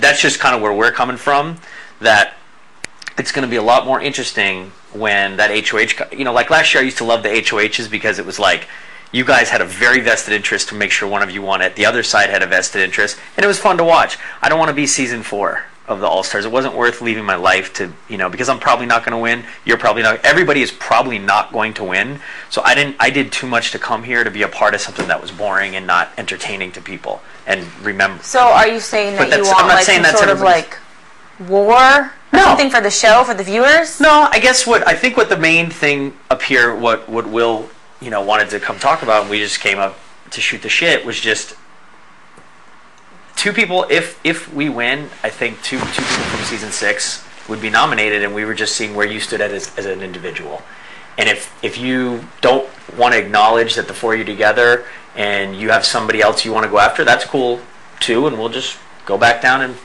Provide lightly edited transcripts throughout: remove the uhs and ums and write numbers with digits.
that's just kind of where we're coming from, that it's going to be a lot more interesting when that HOH, like last year I used to love the HOHs because it was like, you guys had a very vested interest to make sure one of you won it. The other side had a vested interest, and it was fun to watch. I don't want to be season 4 of the All-Stars. It wasn't worth leaving my life to, because I'm probably not going to win. You're probably not. Everybody is probably not going to win. So I did too much to come here to be a part of something that was boring and not entertaining to people. And remember. So are you saying that you want like some sort of like war? No. Something for the show, for the viewers? No, I think what the main thing up here, what Will, wanted to come talk about, and we just came up to shoot the shit, was just two people. If we win, I think two people from season 6 would be nominated, and we were just seeing where you stood as an individual. And if you don't want to acknowledge that the 4 of you together and you have somebody else you want to go after, that's cool too, and we'll just go back down and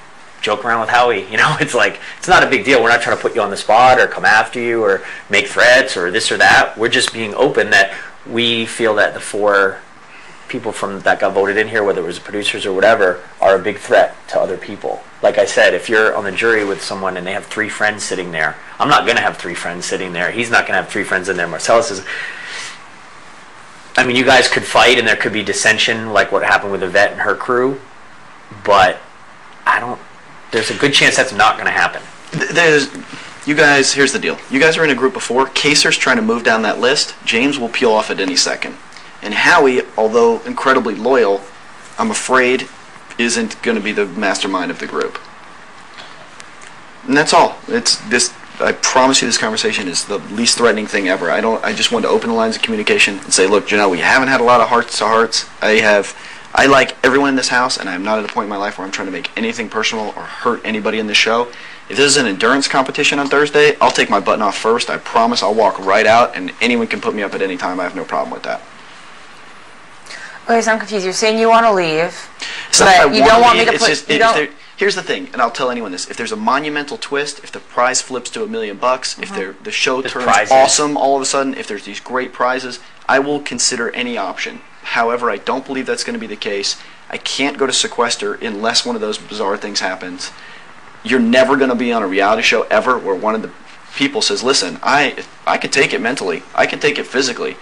joke around with Howie. It's like, it's not a big deal. We're not trying to put you on the spot or come after you or make threats or this or that. We're just being open that we feel that the 4 people that got voted in here, whether it was producers or whatever, are a big threat to other people. Like I said, if you're on the jury with someone and they have 3 friends sitting there, I'm not going to have 3 friends sitting there. He's not going to have 3 friends in there. Marcellus is. I mean, you guys could fight and there could be dissension like what happened with Yvette and her crew, but there's a good chance that's not going to happen. You guys, here's the deal. You guys are in a group of 4. Kaser's trying to move down that list. James will peel off at any second. And Howie, although incredibly loyal, I'm afraid isn't going to be the mastermind of the group. And that's all. I promise you this conversation is the least threatening thing ever. I just want to open the lines of communication and say, look, Janelle, we haven't had a lot of hearts-to-hearts. I like everyone in this house, and I'm not at a point in my life where I'm trying to make anything personal or hurt anybody in the show. If this is an endurance competition on Thursday, I'll take my button off first. I promise I'll walk right out, and anyone can put me up at any time. I have no problem with that. Okay, so I'm confused. You're saying you want to leave, but you don't want me to put... Here's the thing, and I'll tell anyone this. If there's a monumental twist, if the prize flips to $1 million, if the show turns awesome all of a sudden, if there's these great prizes, I will consider any option. However, I don't believe that's going to be the case. I can't go to sequester unless one of those bizarre things happens. You're never going to be on a reality show ever where one of the people says, listen, I can take it mentally. I can take it physically.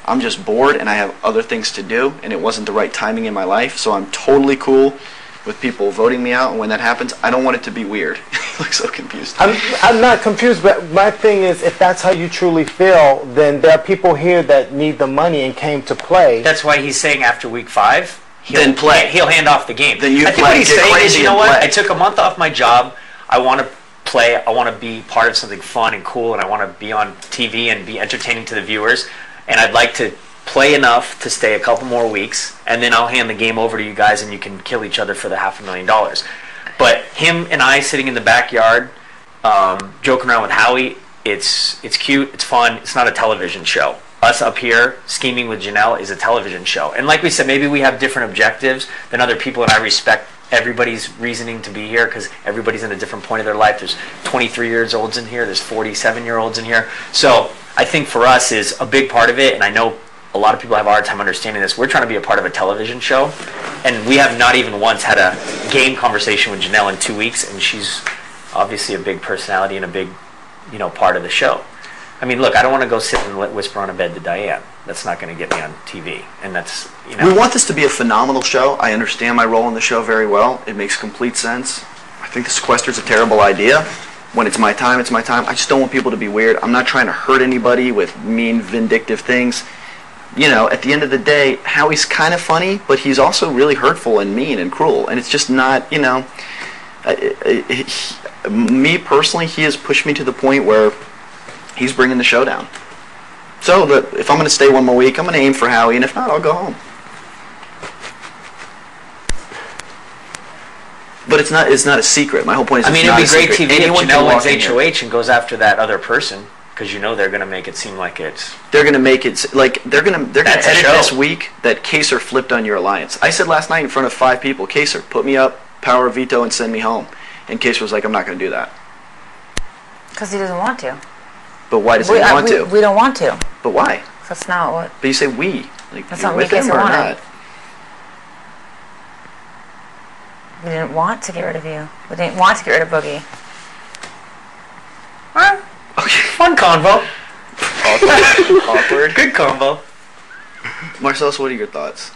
I'm just bored and I have other things to do, and it wasn't the right timing in my life, so I'm totally cool with people voting me out, and when that happens, I don't want it to be weird. You look so confused. I'm not confused, but my thing is, if that's how you truly feel, then there are people here that need the money and came to play. That's why he's saying after week 5, then play. He'll hand off the game. Then I think what he's saying is, you know what? I took a month off my job. I want to play. I want to be part of something fun and cool, and I want to be on TV and be entertaining to the viewers. And I'd like to play enough to stay a couple more weeks, and then I'll hand the game over to you guys, and you can kill each other for the $500,000. But him and I sitting in the backyard, joking around with Howie, it's cute, it's fun. It's not a television show. Us up here scheming with Janelle is a television show. And like we said, maybe we have different objectives than other people, and I respect everybody's reasoning to be here because everybody's in a different point of their life. There's 23-year-olds in here. There's 47-year-olds in here. So I think for us is a big part of it, and I know a lot of people have a hard time understanding this. We're trying to be a part of a television show, and we have not even once had a game conversation with Janelle in 2 weeks, and she's obviously a big personality and a big, part of the show. I mean, look, I don't want to go sit and whisper on a bed to Diane. That's not going to get me on TV, and that's, We want this to be a phenomenal show. I understand my role in the show very well. It makes complete sense. I think the sequester's a terrible idea. When it's my time, it's my time. I just don't want people to be weird. I'm not trying to hurt anybody with mean, vindictive things. At the end of the day, Howie's kind of funny, but he's also really hurtful and mean and cruel. And it's just not, me personally, he has pushed me to the point where he's bringing the show down. So if I'm going to stay one more week, I'm going to aim for Howie, and if not, I'll go home. But it's not a secret. My whole point is, it'd be great TV if Janelle wins HOH and goes after that other person. Because they're going to make it seem like it's... They're going to make it... Like, they're going to edit this week that Kaser flipped on your alliance. I said last night in front of 5 people, Kaser, put me up, power of veto, and send me home. And Kaser was like, I'm not going to do that. Because he doesn't want to. But why does he want to? We don't want to. But why? That's not what... But you say we. Like, that's not what Kaser wanted. We didn't want to get rid of you. We didn't want to get rid of Boogie. Huh? Okay, fun convo. Awkward. Good convo. Marcellus, what are your thoughts?